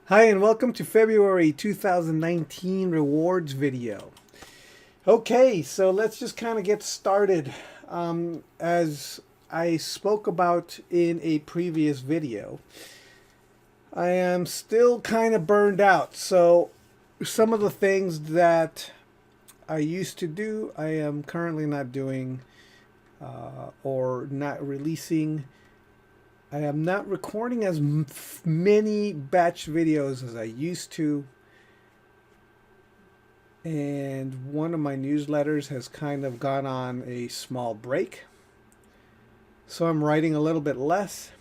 Hi and welcome to February 2019 rewards video. Okay, so let's just kind of get started. As I spoke about in a previous video, I am still kind of burned out. So some of the things that I used to do, I am currently not doing or not releasing. I am not recording as many batch videos as I used to. And one of my newsletters has kind of gone on a small break. So I'm writing a little bit less.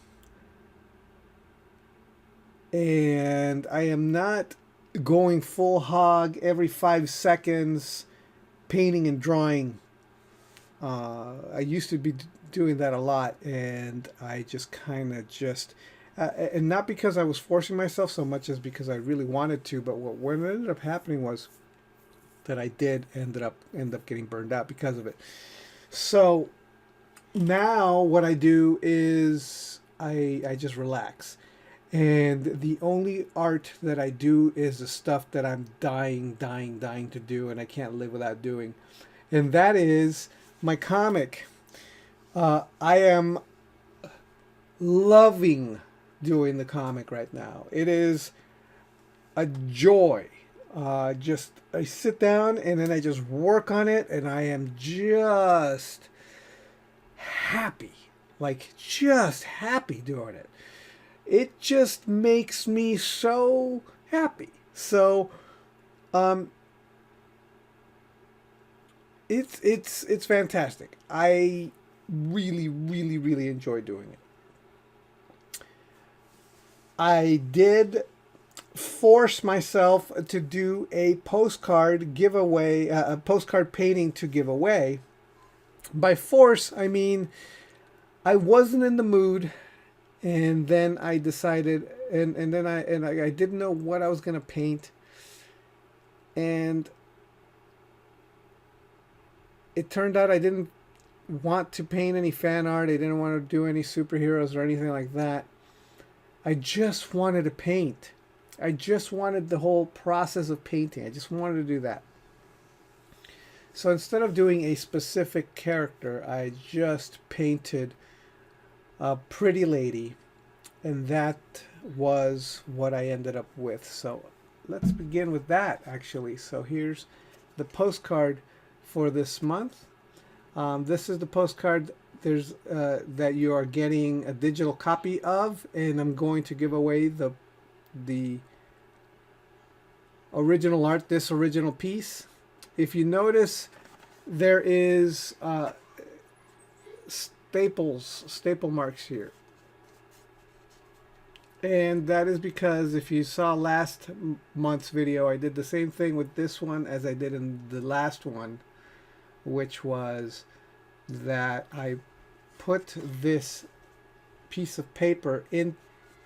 And I am not going full hog every 5 seconds painting and drawing. I used to be doing that a lot, and I just kind of and not because I was forcing myself so much as because I really wanted to, but what ended up happening was that I did end up getting burned out because of it. So now what I do is I just relax. And the only art that I do is the stuff that I'm dying to do and I can't live without doing. And that is my comic. I am loving doing the comic right now. It is a joy. Just I sit down and then I just work on it, and I am just happy, like just happy doing it. It just makes me so happy. So, um, it's fantastic. I really enjoy doing it. I did force myself to do a postcard giveaway, a postcard painting to give away. By force, I mean I wasn't in the mood, and then I decided, and then I didn't know what I was gonna paint, and it turned out I didn't want to paint any fan art. I didn't want to do any superheroes or anything like that. I just wanted to paint. I just wanted the whole process of painting. I just wanted to do that. So instead of doing a specific character, I just painted a pretty lady, and that was what I ended up with. So let's begin with that, actually. So here's the postcard for this month. This is the postcard that you are getting a digital copy of, and I'm going to give away the original art, this original piece. If you notice, there is staple marks here. And that is because if you saw last month's video, I did the same thing with this one as I did in the last one, which was that I put this piece of paper in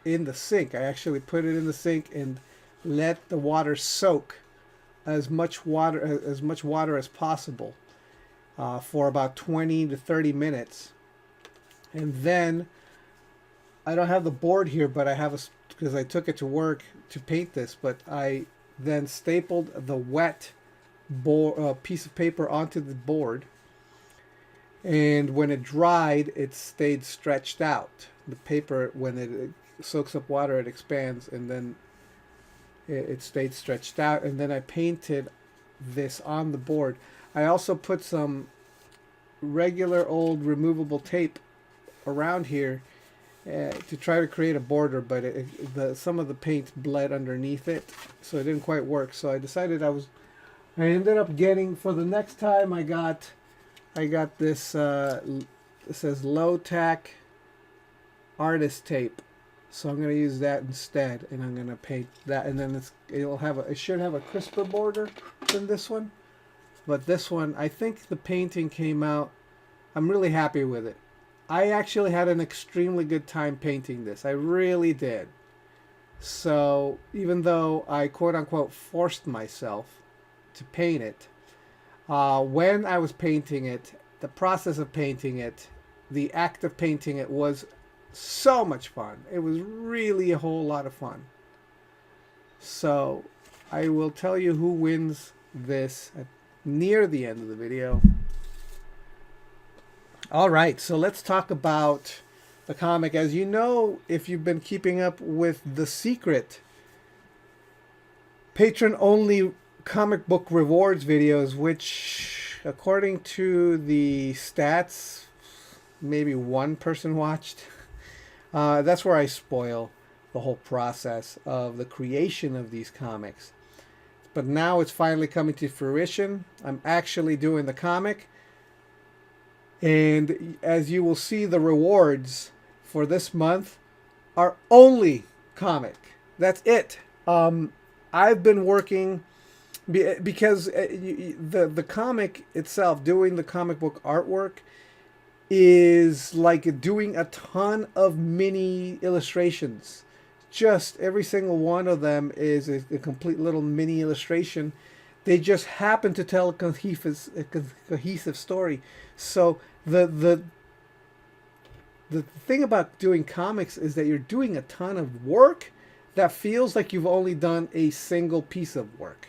the sink. I actually put it in the sink and let the water soak as much water as possible for about 20 to 30 minutes. And then I don't have the board here, but I have because I took it to work to paint this, but I then stapled the wet piece of paper onto the board, and when it dried, it stayed stretched out. The paper, when it soaks up water, it expands, and then it stayed stretched out. And then I painted this on the board. I also put some regular old removable tape around here to try to create a border, but some of the paint bled underneath it, so it didn't quite work. So I decided I ended up getting, for the next time, I got this, it says low tack artist tape. So I'm going to use that instead, and I'm going to paint that, and then it should have a crisper border than this one. But this one, I think the painting came out, I'm really happy with it. I actually had an extremely good time painting this. I really did. So even though I quote unquote forced myself to paint it, when I was painting it, the process of painting it, the act of painting it was so much fun. It was really a whole lot of fun. So I will tell you who wins this near the end of the video. All right, so let's talk about the comic. As you know, if you've been keeping up with The Secret, patron-only comic book rewards videos, which, according to the stats, maybe one person watched. That's where I spoil the whole process of the creation of these comics. But now it's finally coming to fruition. I'm actually doing the comic. And as you will see, the rewards for this month are only comic. That's it. I've been working because the comic itself, doing the comic book artwork, is like doing a ton of mini illustrations. Just every single one of them is a complete little mini illustration. They just happen to tell a cohesive story. So the thing about doing comics is that you're doing a ton of work that feels like you've only done a single piece of work.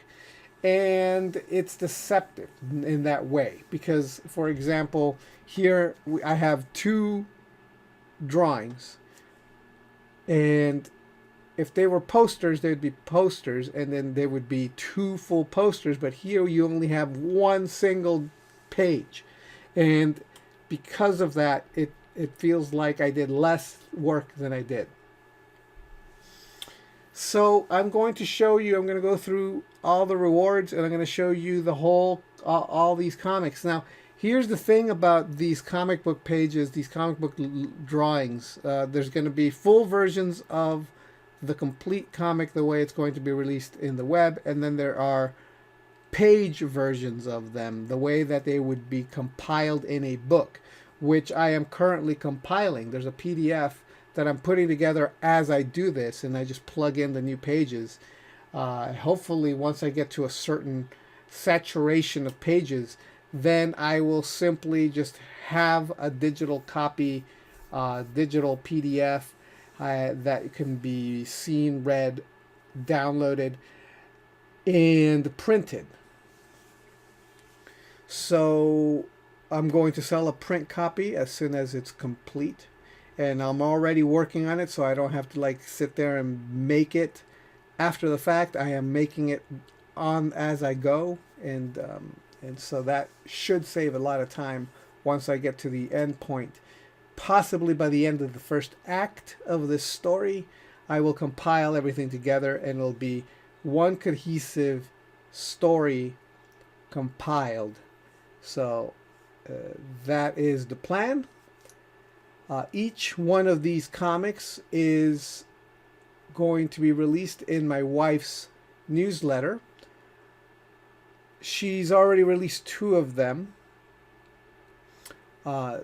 And it's deceptive in that way. Because, for example, here I have 2 drawings. And if they were posters, they'd be posters. And then there would be 2 full posters. But here you only have 1 single page. And because of that, it feels like I did less work than I did. So I'm going to show you, I'm going to go through all the rewards, and I'm going to show you the whole, all these comics. Now, here's the thing about these comic book pages, these comic book drawings. There's going to be full versions of the complete comic the way it's going to be released in the web, and then there are page versions of them the way that they would be compiled in a book, which I am currently compiling. There's a PDF that I'm putting together as I do this, and I just plug in the new pages. Hopefully, once I get to a certain saturation of pages, then I will simply just have a digital copy, digital PDF that can be seen, read, downloaded, and printed. So I'm going to sell a print copy as soon as it's complete. And I'm already working on it, so I don't have to like sit there and make it after the fact. I am making it on as I go, and so that should save a lot of time once I get to the end point. Possibly by the end of the first act of this story, I will compile everything together, and it'll be one cohesive story compiled. So that is the plan. Each one of these comics is going to be released in my wife's newsletter. She's already released 2 of them. And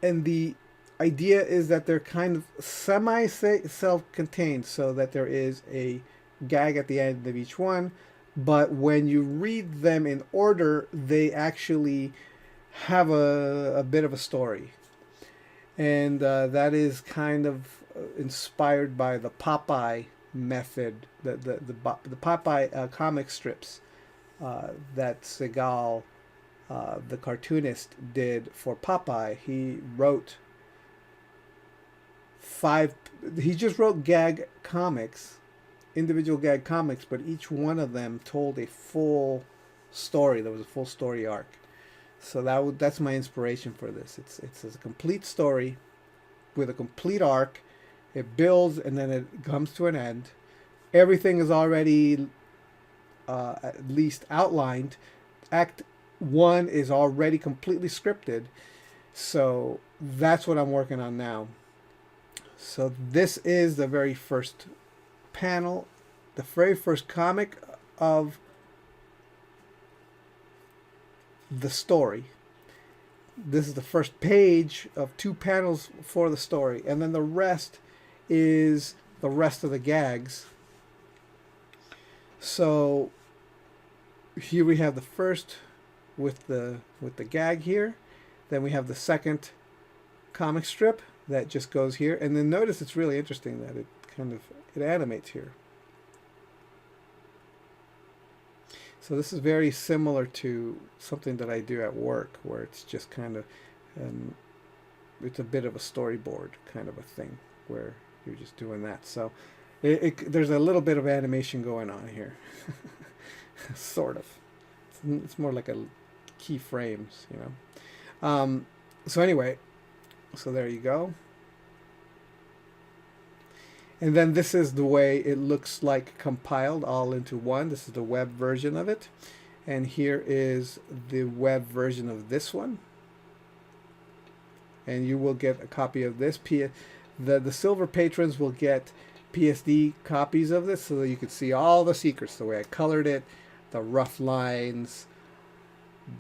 the idea is that they're kind of semi-self-contained, so that there is a gag at the end of each one. But when you read them in order, they actually have a bit of a story. And that is kind of inspired by the Popeye method, the Popeye comic strips that Segal, the cartoonist, did for Popeye. He wrote 5. He just wrote gag comics, individual gag comics, but each one of them told a full story. There was a full story arc. So that's my inspiration for this. It's a complete story with a complete arc. It builds and then it comes to an end. Everything is already at least outlined. Act 1 is already completely scripted. So that's what I'm working on now. So this is the very first panel, the very first comic of the story. This is the first page of 2 panels for the story, and then the rest is the rest of the gags. So here we have the first with the gag here. Then we have the second comic strip that just goes here, and then notice it's really interesting that it animates here. So this is very similar to something that I do at work, where it's just kind of, um, it's a bit of a storyboard kind of a thing, where you're just doing that. So there's a little bit of animation going on here, sort of. It's more like a keyframes, you know. So anyway, so there you go. And then this is the way it looks like compiled all into one. This is the web version of it. And here is the web version of this one. And you will get a copy of this. The silver patrons will get PSD copies of this so that you can see all the secrets, the way I colored it, the rough lines,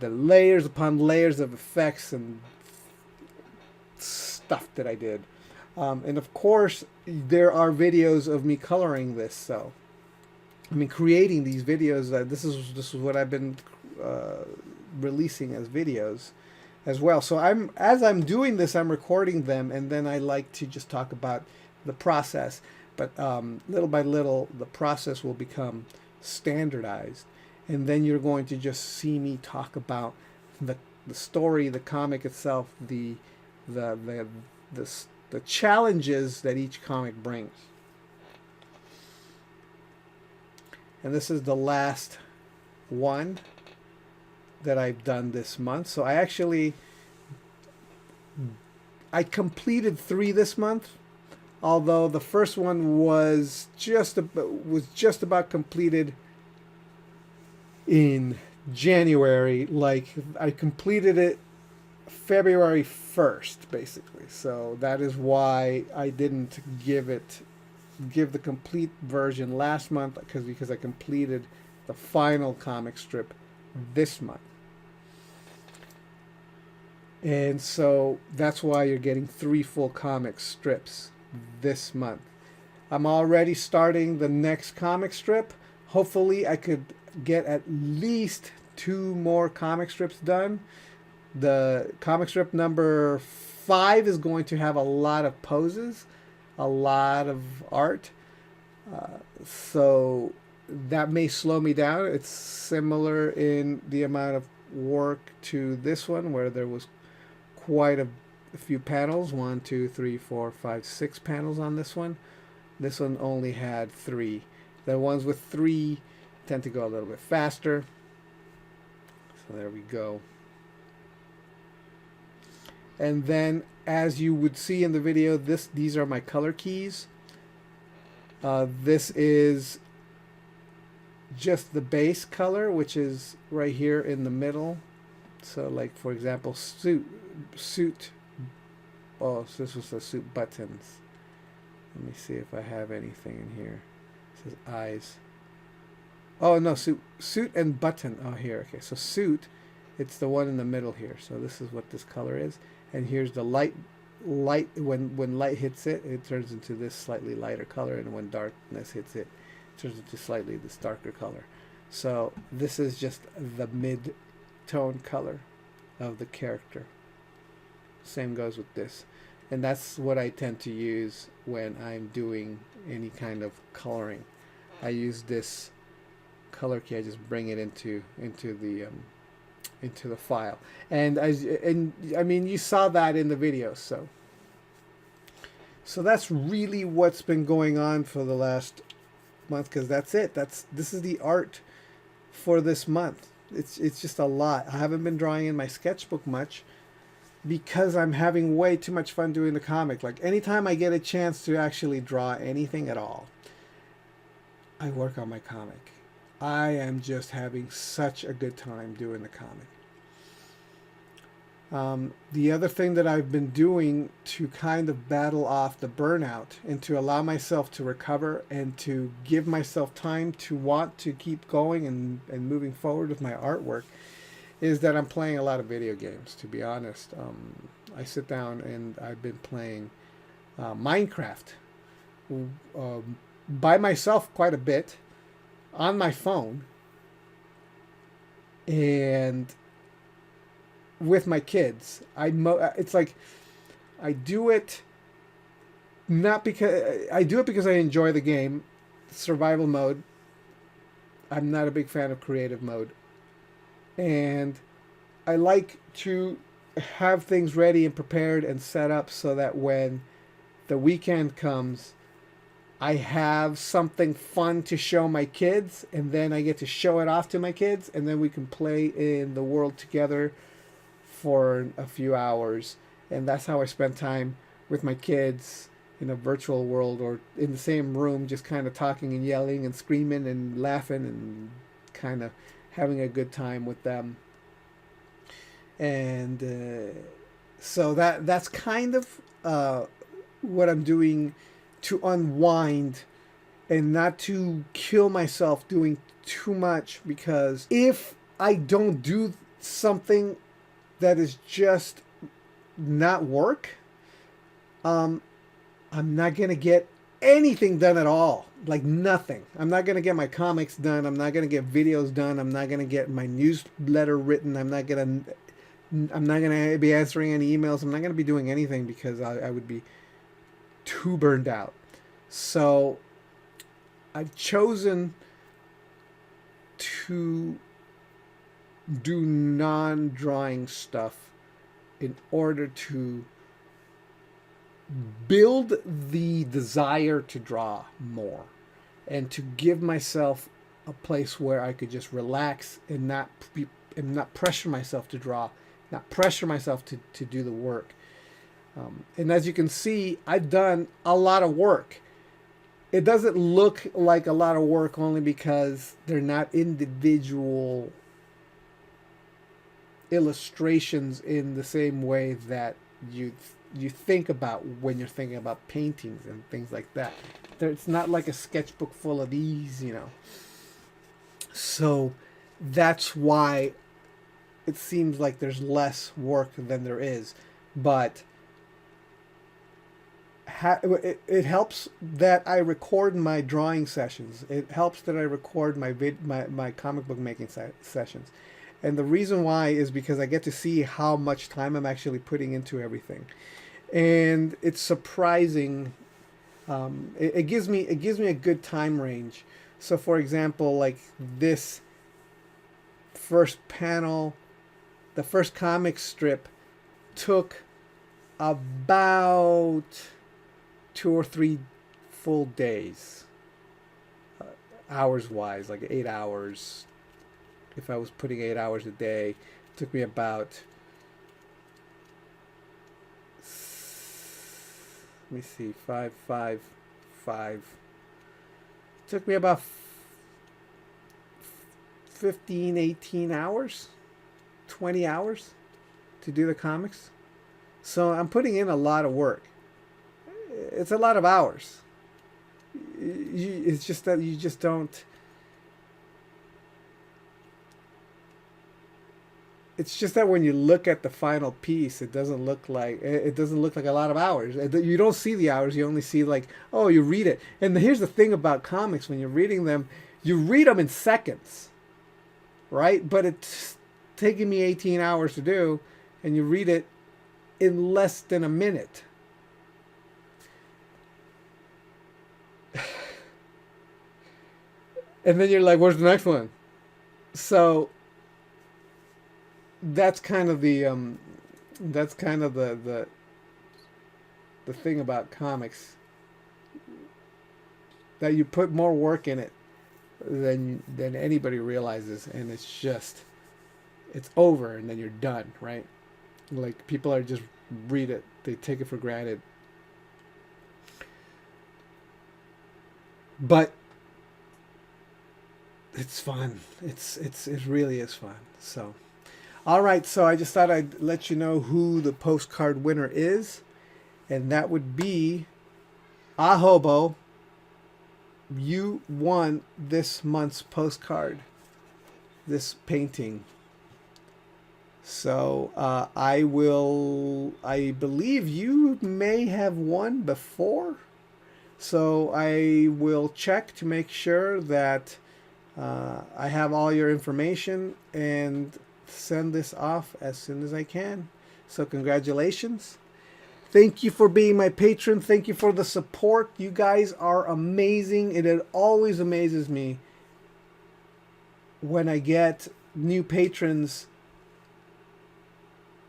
the layers upon layers of effects and stuff that I did. And of course, there are videos of me coloring this. So, I mean, creating these videos. This is what I've been releasing as videos as well. So as I'm doing this, I'm recording them, and then I like to just talk about the process. But little by little, the process will become standardized, and then you're going to just see me talk about the story, the comic itself, the challenges that each comic brings. And this is the last one that I've done this month. So I completed 3 this month, although the first one was just about completed in January. Like, I completed it February 1st, basically. So that is why I didn't give the complete version last month, because I completed the final comic strip this month. And so that's why you're getting 3 full comic strips this month. I'm already starting the next comic strip. Hopefully I could get at least 2 more comic strips done. The comic strip number 5 is going to have a lot of poses, a lot of art. So that may slow me down. It's similar in the amount of work to this one, where there was quite a few panels. 1, 2, 3, 4, 5, 6 panels on this one. This one only had 3. The ones with 3 tend to go a little bit faster. So there we go. And then, as you would see in the video, these are my color keys. This is just the base color, which is right here in the middle. So, like, for example, suit. Oh, so this was the suit buttons. Let me see if I have anything in here. It says eyes. Oh no, suit and button. Oh, here. Okay, so suit. It's the one in the middle here. So this is what this color is. And here's the light. When light hits it, it turns into this slightly lighter color, and when darkness hits it, it turns into slightly this darker color. So this is just the mid-tone color of the character. Same goes with this. And that's what I tend to use when I'm doing any kind of coloring. I use this color key. I just bring it into the file, and I mean, you saw that in the video. So that's really what's been going on for the last month, because that's it. This is the art for this month. It's just a lot. I haven't been drawing in my sketchbook much because I'm having way too much fun doing the comic. Like, anytime I get a chance to actually draw anything at all, I work on my comic. I am just having such a good time doing the comic. The other thing that I've been doing to kind of battle off the burnout and to allow myself to recover and to give myself time to want to keep going and moving forward with my artwork is that I'm playing a lot of video games, to be honest. I sit down and I've been playing Minecraft by myself quite a bit on my phone and with my kids. It's like I do it because I enjoy the game, survival mode. I'm not a big fan of creative mode. And I like to have things ready and prepared and set up so that when the weekend comes, I have something fun to show my kids, and then I get to show it off to my kids, and then we can play in the world together for a few hours. And that's how I spend time with my kids in a virtual world or in the same room, just kind of talking and yelling and screaming and laughing and kind of having a good time with them. And so that's kind of what I'm doing to unwind and not to kill myself doing too much, because if I don't do something that is just not work, I'm not gonna get anything done at all. Like nothing. I'm not gonna get my comics done. I'm not gonna get videos done. I'm not gonna get my newsletter written. I'm not gonna be answering any emails. I'm not gonna be doing anything because I would be too burned out. So I've chosen to do non-drawing stuff in order to build the desire to draw more and to give myself a place where I could just relax and not pressure myself to draw, not pressure myself to do the work. And as you can see, I've done a lot of work. It doesn't look like a lot of work only because they're not individual illustrations in the same way that you think about when you're thinking about paintings and things like that. It's not like a sketchbook full of these, you know. So that's why it seems like there's less work than there is. But it helps that I record my drawing sessions. It helps that I record my comic book making sessions. And the reason why is because I get to see how much time I'm actually putting into everything. And it's surprising. It gives me a good time range. So for example, like this first panel, the first comic strip took about 2 or 3 full days, hours wise, like 8 hours. If I was putting 8 hours a day, it took me about, let me see, 5. It took me about 15, 18 hours, 20 hours to do the comics. So I'm putting in a lot of work. It's a lot of hours. It's just that you just don't. It's just that when you look at the final piece, it doesn't look like a lot of hours. You don't see the hours. You only see like, oh, you read it. And here's the thing about comics: when you're reading them, you read them in seconds, right? But it's taking me 18 hours to do, and you read it in less than a minute. And then you're like, where's the next one? So that's kind of the thing about comics, that you put more work in it than anybody realizes, and it's over and then you're done, right? Like people are just read it, they take it for granted. But it's fun. It really is fun. So, all right. So I just thought I'd let you know who the postcard winner is, and that would be Ahobo. You won this month's postcard, this painting. So I believe you may have won before. So I will check to make sure that I have all your information and send this off as soon as I can. So congratulations. Thank you for being my patron. Thank you for the support. You guys are amazing. It always amazes me when I get new patrons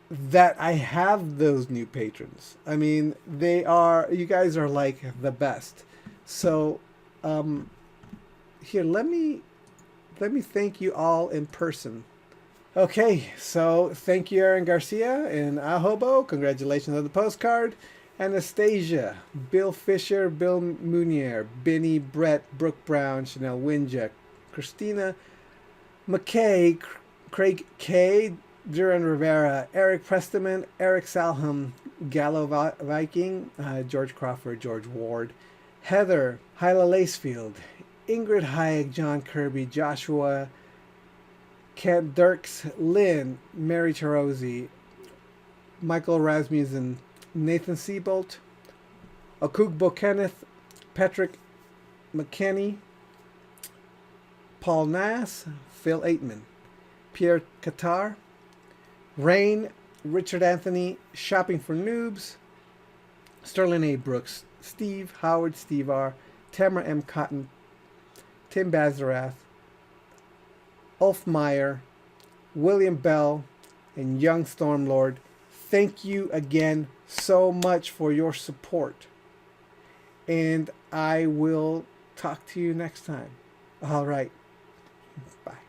that I have those new patrons. I mean, you guys are like the best. So, here, let me thank you all in person. Okay, so thank you, Aaron Garcia in Ahobo. Congratulations on the postcard. Anastasia, Bill Fisher, Bill Munier, Benny, Brett, Brooke Brown, Chanel Winja, Christina McKay, Craig K, Duran Rivera, Eric Presteman, Eric Salham, Gallo Viking, George Crawford, George Ward, Heather, Hyla Lacefield, Ingrid Hayek, John Kirby, Joshua, Kent Dirks, Lynn, Mary Charosi, Michael Rasmussen, Nathan Seabolt, Okugbo Kenneth, Patrick McKenney, Paul Nass, Phil Aitman, Pierre Qatar, Rain, Richard Anthony, Shopping for Noobs, Sterling A. Brooks, Steve Howard, Steve R., Tamara M. Cotton, Tim Bazarath, Ulf Meyer, William Bell, and Young Stormlord. Thank you again so much for your support. And I will talk to you next time. All right. Bye.